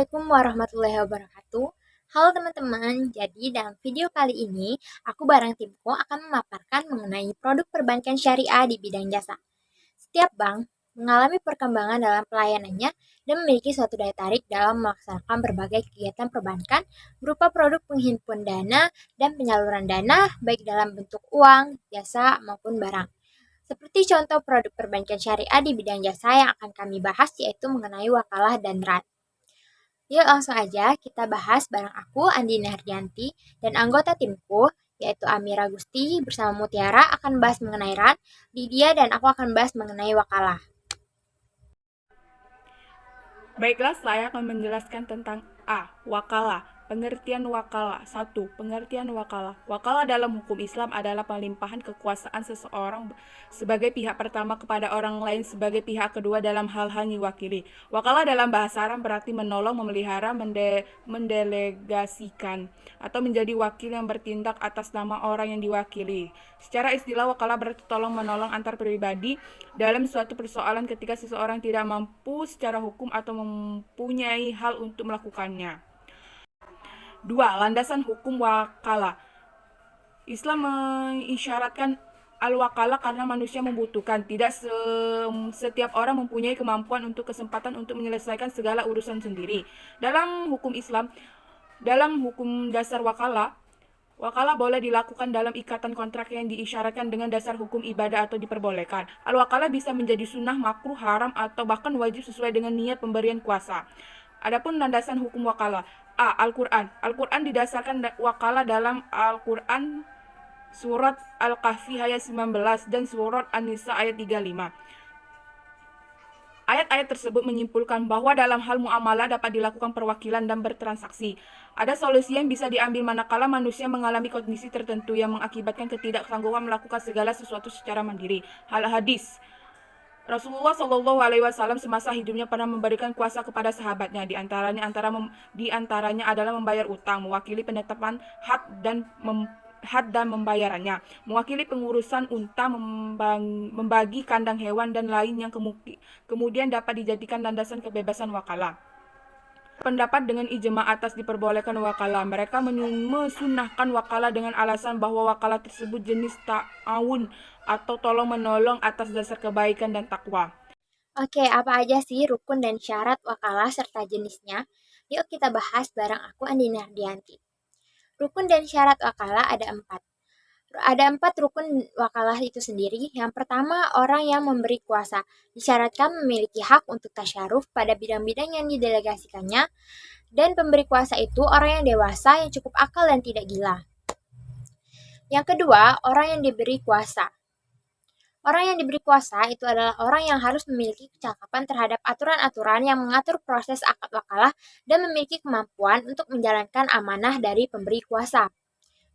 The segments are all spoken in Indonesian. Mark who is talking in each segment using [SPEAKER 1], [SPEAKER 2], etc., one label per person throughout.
[SPEAKER 1] Assalamualaikum warahmatullahi wabarakatuh. Halo teman-teman, jadi dalam video kali ini aku bareng timku akan memaparkan mengenai produk perbankan syariah di bidang jasa. Setiap bank mengalami perkembangan dalam pelayanannya dan memiliki suatu daya tarik dalam melaksanakan berbagai kegiatan perbankan berupa produk penghimpun dana dan penyaluran dana baik dalam bentuk uang, jasa maupun barang. Seperti contoh produk perbankan syariah di bidang jasa yang akan kami bahas yaitu mengenai wakalah dan RAN. Yuk langsung aja kita bahas bareng aku Andi Hardianti dan anggota timku yaitu Amira Gusti bersama Mutiara akan bahas mengenai RAN, Lydia dan aku akan bahas mengenai wakalah.
[SPEAKER 2] Baiklah, saya akan menjelaskan tentang wakalah. Pengertian wakalah. 1. Pengertian wakalah. Wakalah dalam hukum Islam adalah pelimpahan kekuasaan seseorang sebagai pihak pertama kepada orang lain sebagai pihak kedua dalam hal-hal yang diwakili. Wakalah dalam bahasa Arab berarti menolong, memelihara, mendelegasikan, atau menjadi wakil yang bertindak atas nama orang yang diwakili. Secara istilah, wakalah berarti tolong-menolong antar pribadi dalam suatu persoalan ketika seseorang tidak mampu secara hukum atau mempunyai hal untuk melakukannya. 2. Landasan hukum wakalah. Islam mengisyaratkan al-wakalah karena manusia membutuhkan. Tidak setiap orang mempunyai kemampuan untuk kesempatan untuk menyelesaikan segala urusan sendiri. Dalam hukum Islam, dalam hukum dasar wakalah, wakalah boleh dilakukan dalam ikatan kontrak yang diisyaratkan dengan dasar hukum ibadah atau diperbolehkan. Al-wakalah bisa menjadi sunnah, makruh, haram, atau bahkan wajib sesuai dengan niat pemberian kuasa. Adapun landasan hukum wakalah. Al-Quran. Al-Quran didasarkan wakalah dalam Al-Quran surat Al-Kahfi ayat 19 dan surat An-Nisa ayat 35. Ayat-ayat tersebut menyimpulkan bahwa dalam hal muamalah dapat dilakukan perwakilan dan bertransaksi. Ada solusi yang bisa diambil manakala manusia mengalami kondisi tertentu yang mengakibatkan ketidaksanggupan melakukan segala sesuatu secara mandiri. Hadis. Rasulullah Shallallahu Alaihi Wasallam semasa hidupnya pernah memberikan kuasa kepada sahabatnya. Di antaranya adalah membayar utang, mewakili penetapan had dan membayarannya, mewakili pengurusan unta, membagi kandang hewan dan lain yang kemudian dapat dijadikan landasan kebebasan wakalah. Pendapat dengan ijma atas diperbolehkan wakalah. Mereka mesunnahkan wakalah dengan alasan bahwa wakalah tersebut jenis ta'awun atau tolong-menolong atas dasar kebaikan dan takwa.
[SPEAKER 1] Oke, apa aja sih rukun dan syarat wakalah serta jenisnya? Yuk kita bahas bareng aku Andi Hardianti. Rukun dan syarat wakalah ada 4. Ada 4 rukun wakalah itu sendiri. Yang pertama, orang yang memberi kuasa disyaratkan memiliki hak untuk tasyaruf pada bidang-bidang yang didelegasikannya, dan pemberi kuasa itu orang yang dewasa yang cukup akal dan tidak gila. Yang kedua, orang yang diberi kuasa. Orang yang diberi kuasa itu adalah orang yang harus memiliki kecakapan terhadap aturan-aturan yang mengatur proses akad wakalah dan memiliki kemampuan untuk menjalankan amanah dari pemberi kuasa.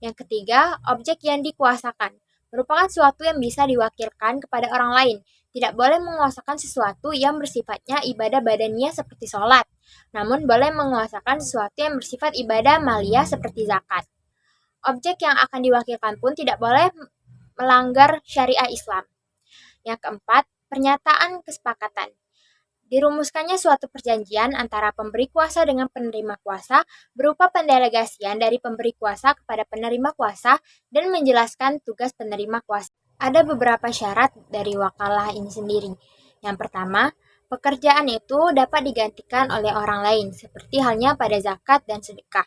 [SPEAKER 1] Yang ketiga, objek yang dikuasakan merupakan sesuatu yang bisa diwakilkan kepada orang lain. Tidak boleh menguasakan sesuatu yang bersifatnya ibadah badaniah seperti sholat, namun boleh menguasakan sesuatu yang bersifat ibadah maliyah seperti zakat. Objek yang akan diwakilkan pun tidak boleh melanggar syariah Islam. Yang keempat, pernyataan kesepakatan. Dirumuskannya suatu perjanjian antara pemberi kuasa dengan penerima kuasa berupa pendelegasian dari pemberi kuasa kepada penerima kuasa dan menjelaskan tugas penerima kuasa. Ada beberapa syarat dari wakalah ini sendiri. Yang pertama, pekerjaan itu dapat digantikan oleh orang lain, seperti halnya pada zakat dan sedekah.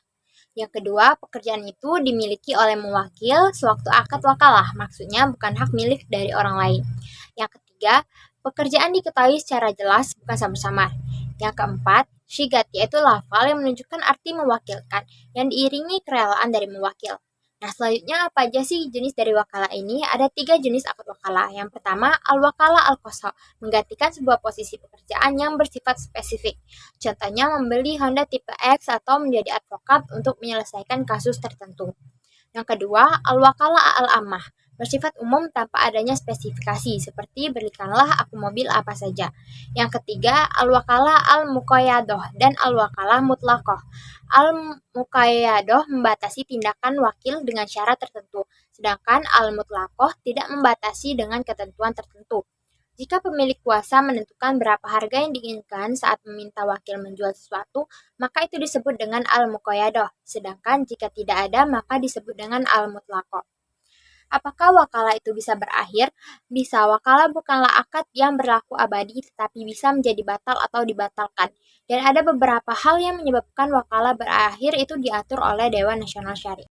[SPEAKER 1] Yang kedua, pekerjaan itu dimiliki oleh mewakil sewaktu akad wakalah, maksudnya bukan hak milik dari orang lain. Yang ketiga, pekerjaan diketahui secara jelas, bukan samar-samar. Yang keempat, syigat, yaitu lafal yang menunjukkan arti mewakilkan, yang diiringi kerelaan dari mewakil. Nah, selanjutnya apa aja sih jenis dari wakalah ini? Ada 3 jenis akad wakalah. Yang pertama, al-wakalah al-qasam, menggantikan sebuah posisi pekerjaan yang bersifat spesifik. Contohnya membeli Honda tipe X atau menjadi advokat untuk menyelesaikan kasus tertentu. Yang kedua, al-wakalah al-ammah, bersifat umum tanpa adanya spesifikasi, seperti belikanlah aku mobil apa saja. Yang ketiga, al-wakalah al-muqayyadah dan al-wakalah mutlaqah. Al-muqayyadah membatasi tindakan wakil dengan syarat tertentu, sedangkan al-mutlaqah tidak membatasi dengan ketentuan tertentu. Jika pemilik kuasa menentukan berapa harga yang diinginkan saat meminta wakil menjual sesuatu, maka itu disebut dengan al-muqayyadah. Sedangkan jika tidak ada, maka disebut dengan al-mutlaqah. Apakah wakalah itu bisa berakhir? Bisa. Wakalah bukanlah akad yang berlaku abadi, tetapi bisa menjadi batal atau dibatalkan. Dan ada beberapa hal yang menyebabkan wakalah berakhir itu diatur oleh Dewan Nasional Syariah.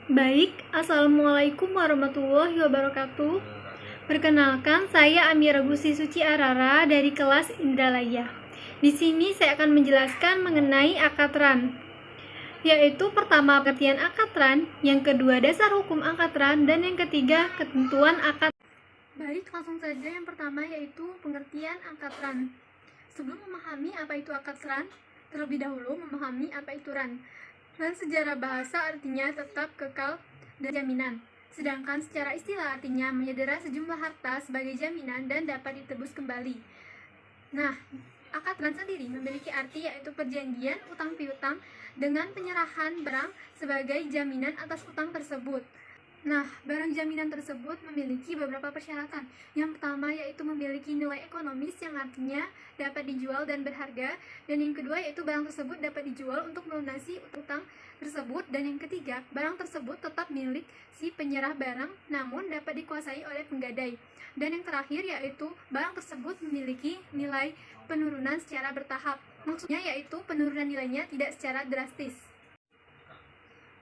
[SPEAKER 3] Baik, Assalamualaikum warahmatullahi wabarakatuh. Perkenalkan, saya Amira Gusi Suci Arara dari kelas Indralaya. Di sini saya akan menjelaskan mengenai akad ran, yaitu pertama pengertian akad ran, yang kedua dasar hukum akad ran, dan yang ketiga ketentuan akad. Baik, langsung saja yang pertama yaitu pengertian akad ran. Sebelum memahami apa itu akad ran, terlebih dahulu memahami apa itu ran. Ran secara bahasa artinya tetap, kekal, dan jaminan. Sedangkan secara istilah artinya menyedera sejumlah harta sebagai jaminan dan dapat ditebus kembali. Nah, akad ran sendiri memiliki arti yaitu perjanjian utang piutang dengan penyerahan barang sebagai jaminan atas utang tersebut. Nah, barang jaminan tersebut memiliki beberapa persyaratan. Yang pertama yaitu memiliki nilai ekonomis yang artinya dapat dijual dan berharga, dan yang kedua yaitu barang tersebut dapat dijual untuk melunasi utang tersebut, dan yang ketiga, barang tersebut tetap milik si penyerah barang namun dapat dikuasai oleh penggadai. Dan yang terakhir yaitu barang tersebut memiliki nilai penurunan secara bertahap. Maksudnya yaitu penurunan nilainya tidak secara drastis.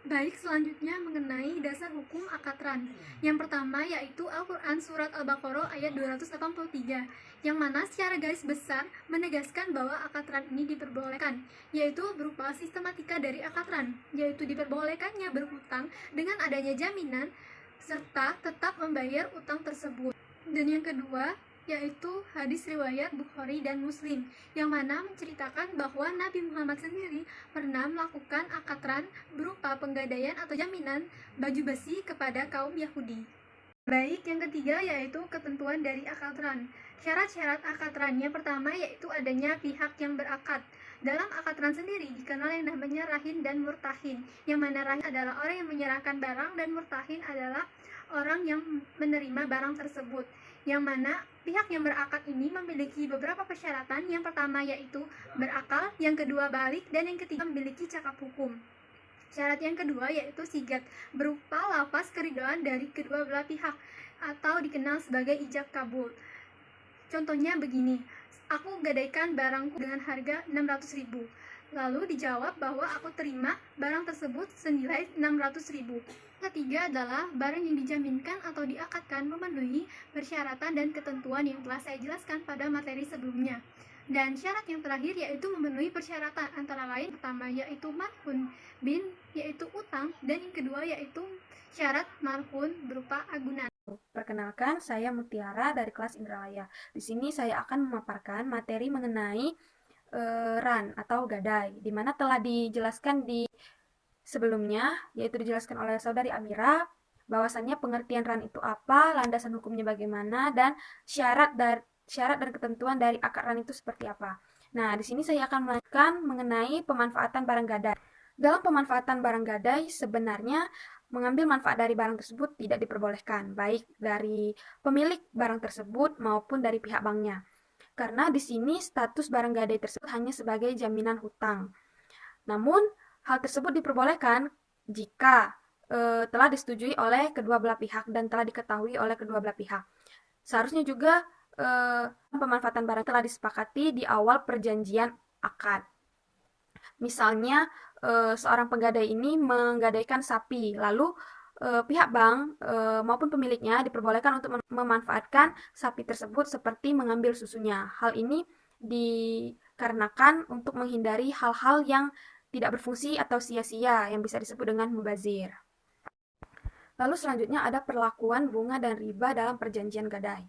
[SPEAKER 3] Baik, selanjutnya mengenai dasar hukum akad ran. Yang pertama yaitu Al-Quran Surat Al-Baqarah ayat 283, yang mana secara garis besar menegaskan bahwa akad ran ini diperbolehkan, yaitu berupa sistematika dari akad ran, yaitu diperbolehkannya berhutang dengan adanya jaminan serta tetap membayar utang tersebut. Dan yang kedua yaitu hadis riwayat Bukhari dan Muslim, yang mana menceritakan bahwa Nabi Muhammad sendiri pernah melakukan akad ran berupa penggadaian atau jaminan baju besi kepada kaum Yahudi. Baik, yang ketiga yaitu ketentuan dari akad ran. Syarat-syarat akad ran yang pertama yaitu adanya pihak yang berakad. Dalam akad ran sendiri dikenal yang namanya rahin dan murtahin, yang mana rahin adalah orang yang menyerahkan barang dan murtahin adalah orang yang menerima barang tersebut, yang mana pihak yang berakad ini memiliki beberapa persyaratan. Yang pertama yaitu berakal, yang kedua balik, dan yang ketiga memiliki cakap hukum. Syarat yang kedua yaitu sigat, berupa lafaz keridhaan dari kedua belah pihak atau dikenal sebagai ijab kabul. Contohnya begini, aku gadaikan barangku dengan harga 600.000. Lalu dijawab bahwa aku terima barang tersebut senilai 600.000. Ketiga adalah barang yang dijaminkan atau diakadkan memenuhi persyaratan dan ketentuan yang telah saya jelaskan pada materi sebelumnya. Dan syarat yang terakhir yaitu memenuhi persyaratan, antara lain pertama yaitu marhun bin yaitu utang, dan yang kedua yaitu syarat marhun berupa agunan.
[SPEAKER 4] Perkenalkan, saya Mutiara dari kelas Indralaya. Di sini saya akan memaparkan materi mengenai ran atau gadai, di mana telah dijelaskan di sebelumnya, yaitu dijelaskan oleh saudari Amira, bahwasannya pengertian ran itu apa, landasan hukumnya bagaimana, dan syarat dan ketentuan dari akad ran itu seperti apa. Nah, di sini saya akan melanjutkan mengenai pemanfaatan barang gadai. Dalam pemanfaatan barang gadai, sebenarnya mengambil manfaat dari barang tersebut tidak diperbolehkan, baik dari pemilik barang tersebut maupun dari pihak banknya. Karena di sini status barang gadai tersebut hanya sebagai jaminan hutang. Namun, hal tersebut diperbolehkan jika telah disetujui oleh kedua belah pihak dan telah diketahui oleh kedua belah pihak. Seharusnya juga pemanfaatan barang telah disepakati di awal perjanjian akad. Misalnya, seorang penggadai ini menggadaikan sapi, lalu pihak bank maupun pemiliknya diperbolehkan untuk memanfaatkan sapi tersebut seperti mengambil susunya. Hal ini dikarenakan untuk menghindari hal-hal yang tidak berfungsi atau sia-sia yang bisa disebut dengan mubazir. Lalu selanjutnya ada perlakuan bunga dan riba dalam perjanjian gadai.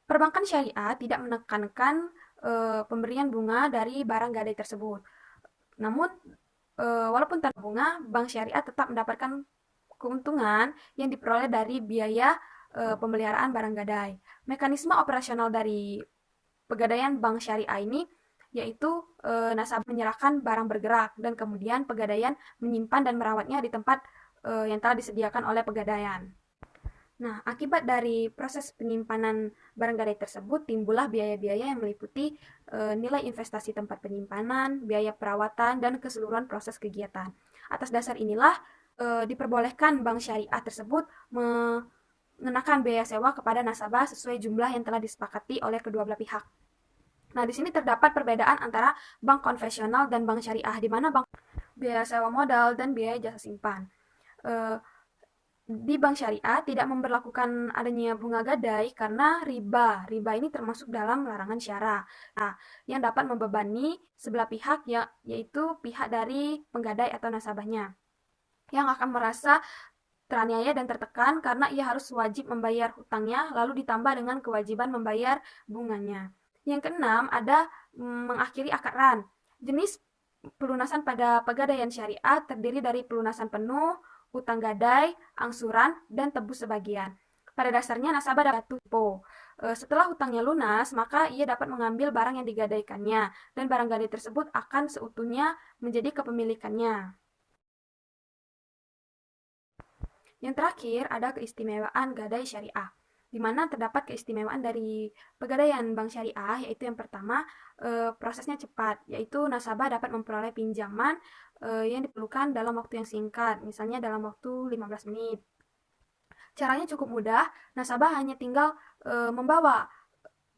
[SPEAKER 4] Perbankan syariah tidak menekankan pemberian bunga dari barang gadai tersebut. Namun, walaupun tanpa bunga, bank syariah tetap mendapatkan keuntungan yang diperoleh dari biaya pemeliharaan barang gadai. Mekanisme operasional dari pegadaian bank syariah ini yaitu nasabah menyerahkan barang bergerak dan kemudian pegadaian menyimpan dan merawatnya di tempat yang telah disediakan oleh pegadaian. Nah, akibat dari proses penyimpanan barang gadai tersebut, timbullah biaya-biaya yang meliputi nilai investasi tempat penyimpanan, biaya perawatan, dan keseluruhan proses kegiatan. Atas dasar inilah diperbolehkan bank syariah tersebut mengenakan biaya sewa kepada nasabah sesuai jumlah yang telah disepakati oleh kedua belah pihak. Nah, di sini terdapat perbedaan antara bank konvensional dan bank syariah, di mana bank biaya sewa modal dan biaya jasa simpan. Di bank syariah tidak memberlakukan adanya bunga gadai karena riba. Riba ini termasuk dalam larangan syara. Nah, yang dapat membebani sebelah pihak yaitu pihak dari penggadai atau nasabahnya yang akan merasa teraniaya dan tertekan karena ia harus wajib membayar hutangnya lalu ditambah dengan kewajiban membayar bunganya. Yang keenam ada mengakhiri akad ran. Jenis pelunasan pada pegadaian syariah terdiri dari pelunasan penuh, utang gadai, angsuran, dan tebus sebagian. Pada dasarnya nasabah dapat tempo. Setelah hutangnya lunas, maka ia dapat mengambil barang yang digadaikannya dan barang gadai tersebut akan seutuhnya menjadi kepemilikannya. Yang terakhir ada keistimewaan gadai syariah, di mana terdapat keistimewaan dari pegadaian bank syariah, yaitu yang pertama prosesnya cepat, yaitu nasabah dapat memperoleh pinjaman yang diperlukan dalam waktu yang singkat, misalnya dalam waktu 15 menit. Caranya cukup mudah, nasabah hanya tinggal membawa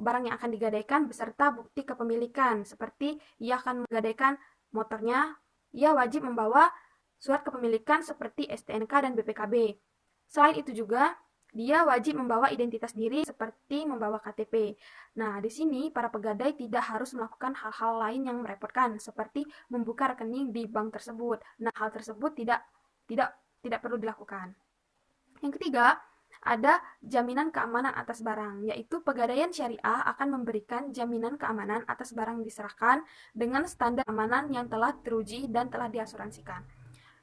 [SPEAKER 4] barang yang akan digadaikan beserta bukti kepemilikan, seperti ia akan menggadaikan motornya, ia wajib membawa surat kepemilikan seperti STNK dan BPKB. Selain itu juga, dia wajib membawa identitas diri seperti membawa KTP. Nah, di sini para pegadai tidak harus melakukan hal-hal lain yang merepotkan seperti membuka rekening di bank tersebut. Nah, hal tersebut tidak perlu dilakukan. Yang ketiga, ada jaminan keamanan atas barang, yaitu pegadaian syariah akan memberikan jaminan keamanan atas barang diserahkan dengan standar keamanan yang telah teruji dan telah diasuransikan.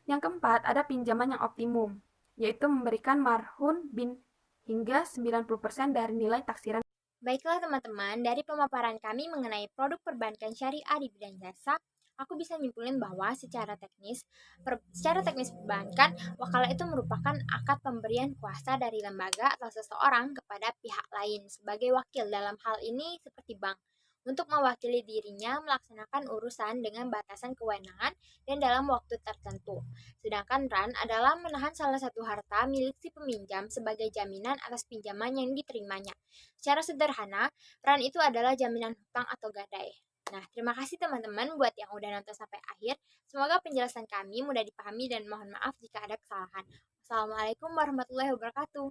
[SPEAKER 4] Yang keempat, ada pinjaman yang optimum, yaitu memberikan marhun bin hingga 90% dari nilai taksiran.
[SPEAKER 1] Baiklah teman-teman, dari pemaparan kami mengenai produk perbankan syariah di bidang jasa, aku bisa nyimpulin bahwa secara teknis perbankan, wakalah itu merupakan akad pemberian kuasa dari lembaga atau seseorang kepada pihak lain sebagai wakil dalam hal ini seperti bank, untuk mewakili dirinya melaksanakan urusan dengan batasan kewenangan dan dalam waktu tertentu. Sedangkan RAN adalah menahan salah satu harta milik si peminjam sebagai jaminan atas pinjaman yang diterimanya. Secara sederhana, RAN itu adalah jaminan hutang atau gadai. Nah, terima kasih teman-teman buat yang udah nonton sampai akhir. Semoga penjelasan kami mudah dipahami dan mohon maaf jika ada kesalahan. Assalamualaikum warahmatullahi wabarakatuh.